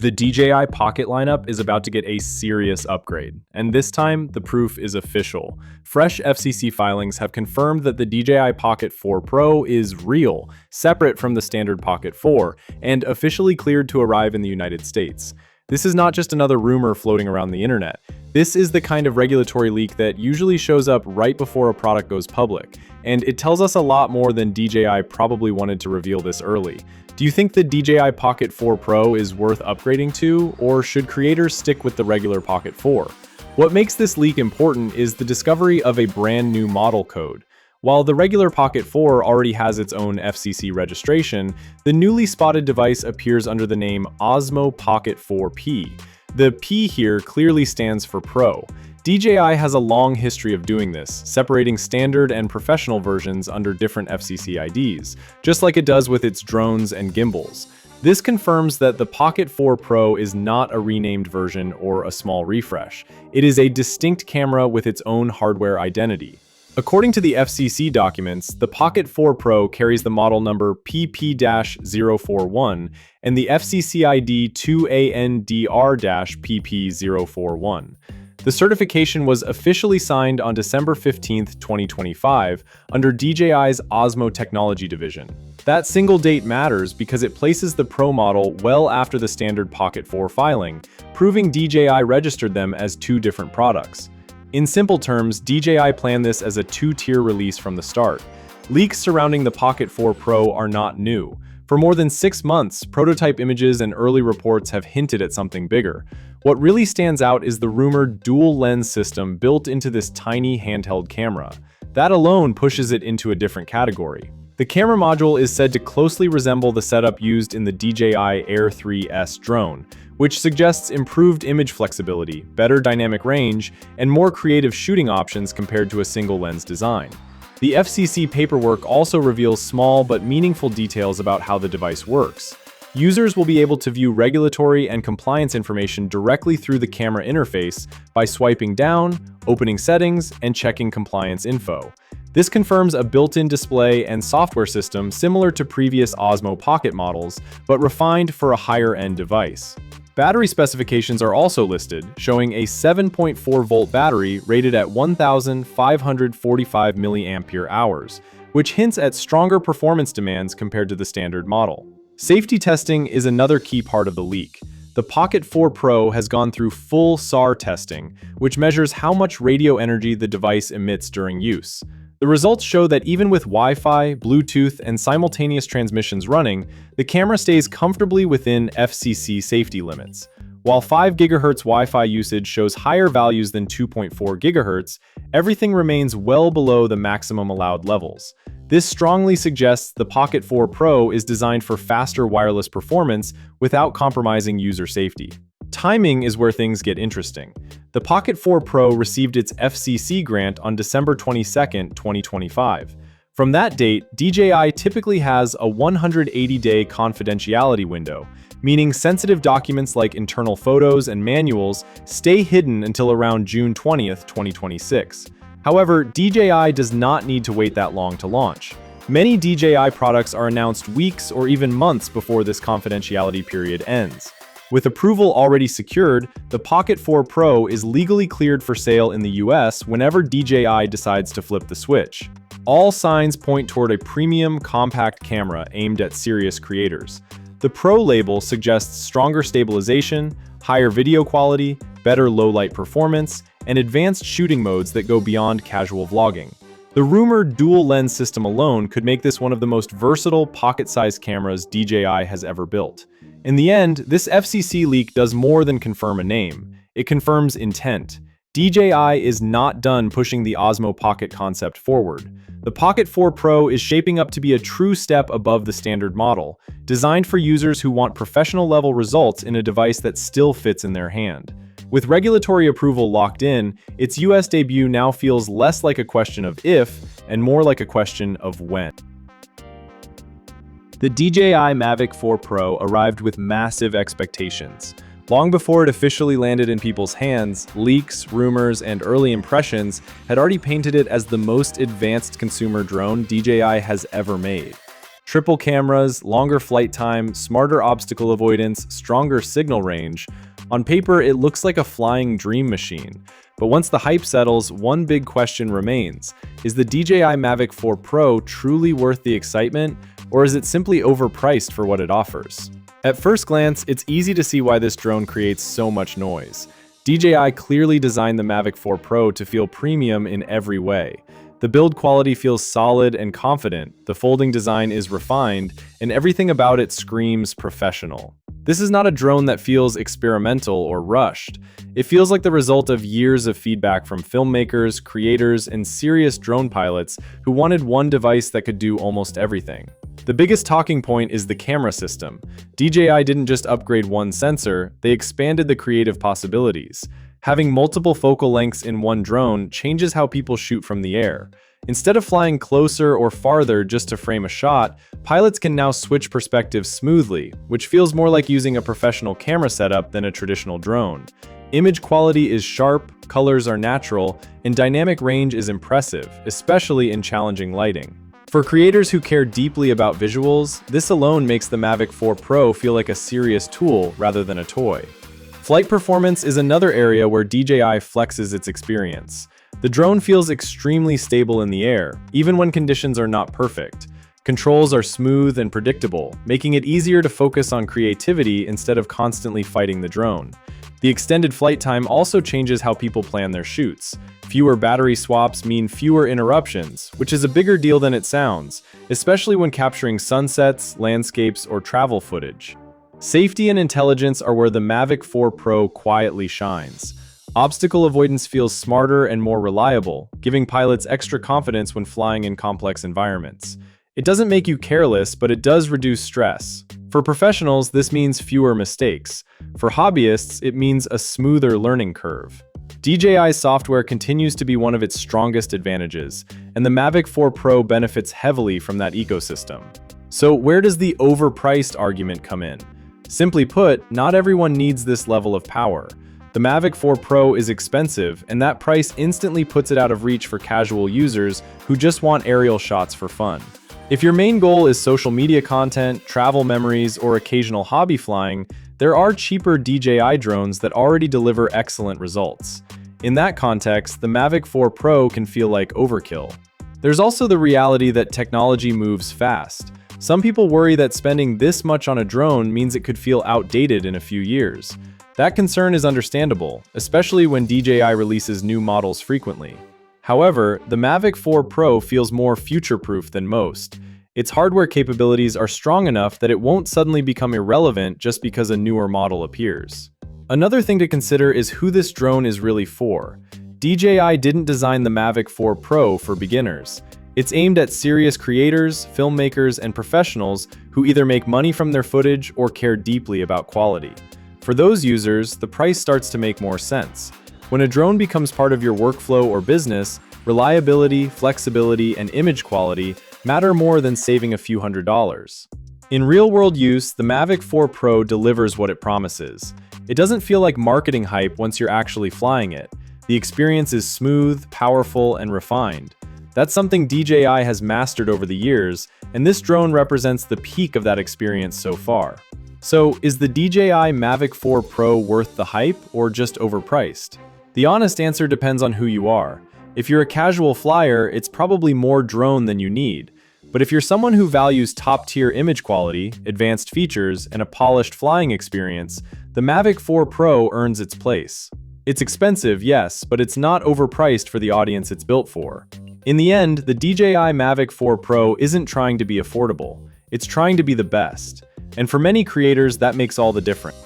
The DJI Pocket lineup is about to get a serious upgrade, and this time, the proof is official. Fresh FCC filings have confirmed that the DJI Pocket 4 Pro is real, separate from the standard Pocket 4, and officially cleared to arrive in the United States. This is not just another rumor floating around the internet. This is the kind of regulatory leak that usually shows up right before a product goes public, and it tells us a lot more than DJI probably wanted to reveal this early. Do you think the DJI Pocket 4 Pro is worth upgrading to, or should creators stick with the regular Pocket 4? What makes this leak important is the discovery of a brand new model code. While the regular Pocket 4 already has its own FCC registration, the newly spotted device appears under the name Osmo Pocket 4P. The P here clearly stands for Pro. DJI has a long history of doing this, separating standard and professional versions under different FCC IDs, just like it does with its drones and gimbals. This confirms that the Pocket 4 Pro is not a renamed version or a small refresh. It is a distinct camera with its own hardware identity. According to the FCC documents, the Pocket 4 Pro carries the model number PP-041 and the FCC ID 2ANDR-PP041. The certification was officially signed on December 15, 2025, under DJI's Osmo Technology division. That single date matters because it places the Pro model well after the standard Pocket 4 filing, proving DJI registered them as two different products. In simple terms, DJI planned this as a two-tier release from the start. Leaks surrounding the Pocket 4 Pro are not new. For more than 6 months, prototype images and early reports have hinted at something bigger. What really stands out is the rumored dual-lens system built into this tiny handheld camera. That alone pushes it into a different category. The camera module is said to closely resemble the setup used in the DJI Air 3S drone, which suggests improved image flexibility, better dynamic range, and more creative shooting options compared to a single-lens design. The FCC paperwork also reveals small but meaningful details about how the device works. Users will be able to view regulatory and compliance information directly through the camera interface by swiping down, opening settings, and checking compliance info. This confirms a built-in display and software system similar to previous Osmo Pocket models, but refined for a higher-end device. Battery specifications are also listed, showing a 7.4-volt battery rated at 1,545 mAh, which hints at stronger performance demands compared to the standard model. Safety testing is another key part of the leak. The Pocket 4 Pro has gone through full SAR testing, which measures how much radio energy the device emits during use. The results show that even with Wi-Fi, Bluetooth, and simultaneous transmissions running, the camera stays comfortably within FCC safety limits. While 5 GHz Wi-Fi usage shows higher values than 2.4 GHz, everything remains well below the maximum allowed levels. This strongly suggests the Pocket 4 Pro is designed for faster wireless performance without compromising user safety. Timing is where things get interesting. The Pocket 4 Pro received its FCC grant on December 22, 2025. From that date, DJI typically has a 180-day confidentiality window, meaning sensitive documents like internal photos and manuals stay hidden until around June 20, 2026. However, DJI does not need to wait that long to launch. Many DJI products are announced weeks or even months before this confidentiality period ends. With approval already secured, the Pocket 4 Pro is legally cleared for sale in the US whenever DJI decides to flip the switch. All signs point toward a premium, compact camera aimed at serious creators. The Pro label suggests stronger stabilization, higher video quality, better low-light performance, and advanced shooting modes that go beyond casual vlogging. The rumored dual-lens system alone could make this one of the most versatile pocket-sized cameras DJI has ever built. In the end, this FCC leak does more than confirm a name. It confirms intent. DJI is not done pushing the Osmo Pocket concept forward. The Pocket 4 Pro is shaping up to be a true step above the standard model, designed for users who want professional-level results in a device that still fits in their hand. With regulatory approval locked in, its US debut now feels less like a question of if and more like a question of when. The DJI Mavic 4 Pro arrived with massive expectations. Long before it officially landed in people's hands, leaks, rumors, and early impressions had already painted it as the most advanced consumer drone DJI has ever made. Triple cameras, longer flight time, smarter obstacle avoidance, stronger signal range. On paper, it looks like a flying dream machine. But once the hype settles, one big question remains. Is the DJI Mavic 4 Pro truly worth the excitement, or is it simply overpriced for what it offers? At first glance, it's easy to see why this drone creates so much noise. DJI clearly designed the Mavic 4 Pro to feel premium in every way. The build quality feels solid and confident, the folding design is refined, and everything about it screams professional. This is not a drone that feels experimental or rushed. It feels like the result of years of feedback from filmmakers, creators, and serious drone pilots who wanted one device that could do almost everything. The biggest talking point is the camera system. DJI didn't just upgrade one sensor, they expanded the creative possibilities. Having multiple focal lengths in one drone changes how people shoot from the air. Instead of flying closer or farther just to frame a shot, pilots can now switch perspectives smoothly, which feels more like using a professional camera setup than a traditional drone. Image quality is sharp, colors are natural, and dynamic range is impressive, especially in challenging lighting. For creators who care deeply about visuals, this alone makes the Mavic 4 Pro feel like a serious tool rather than a toy. Flight performance is another area where DJI flexes its experience. The drone feels extremely stable in the air, even when conditions are not perfect. Controls are smooth and predictable, making it easier to focus on creativity instead of constantly fighting the drone. The extended flight time also changes how people plan their shoots. Fewer battery swaps mean fewer interruptions, which is a bigger deal than it sounds, especially when capturing sunsets, landscapes, or travel footage. Safety and intelligence are where the Mavic 4 Pro quietly shines. Obstacle avoidance feels smarter and more reliable, giving pilots extra confidence when flying in complex environments. It doesn't make you careless, but it does reduce stress. For professionals, this means fewer mistakes. For hobbyists, it means a smoother learning curve. DJI's software continues to be one of its strongest advantages, and the Mavic 4 Pro benefits heavily from that ecosystem. So where does the overpriced argument come in? Simply put, not everyone needs this level of power. The Mavic 4 Pro is expensive, and that price instantly puts it out of reach for casual users who just want aerial shots for fun. If your main goal is social media content, travel memories, or occasional hobby flying, there are cheaper DJI drones that already deliver excellent results. In that context, the Mavic 4 Pro can feel like overkill. There's also the reality that technology moves fast. Some people worry that spending this much on a drone means it could feel outdated in a few years. That concern is understandable, especially when DJI releases new models frequently. However, the Mavic 4 Pro feels more future-proof than most. Its hardware capabilities are strong enough that it won't suddenly become irrelevant just because a newer model appears. Another thing to consider is who this drone is really for. DJI didn't design the Mavic 4 Pro for beginners. It's aimed at serious creators, filmmakers, and professionals who either make money from their footage or care deeply about quality. For those users, the price starts to make more sense. When a drone becomes part of your workflow or business, reliability, flexibility, and image quality matter more than saving a few $100s. In real-world use, the Mavic 4 Pro delivers what it promises. It doesn't feel like marketing hype once you're actually flying it. The experience is smooth, powerful, and refined. That's something DJI has mastered over the years, and this drone represents the peak of that experience so far. So, is the DJI Mavic 4 Pro worth the hype or just overpriced? The honest answer depends on who you are. If you're a casual flyer, it's probably more drone than you need. But if you're someone who values top-tier image quality, advanced features, and a polished flying experience, the Mavic 4 Pro earns its place. It's expensive, yes, but it's not overpriced for the audience it's built for. In the end, the DJI Mavic 4 Pro isn't trying to be affordable. It's trying to be the best. And for many creators, that makes all the difference.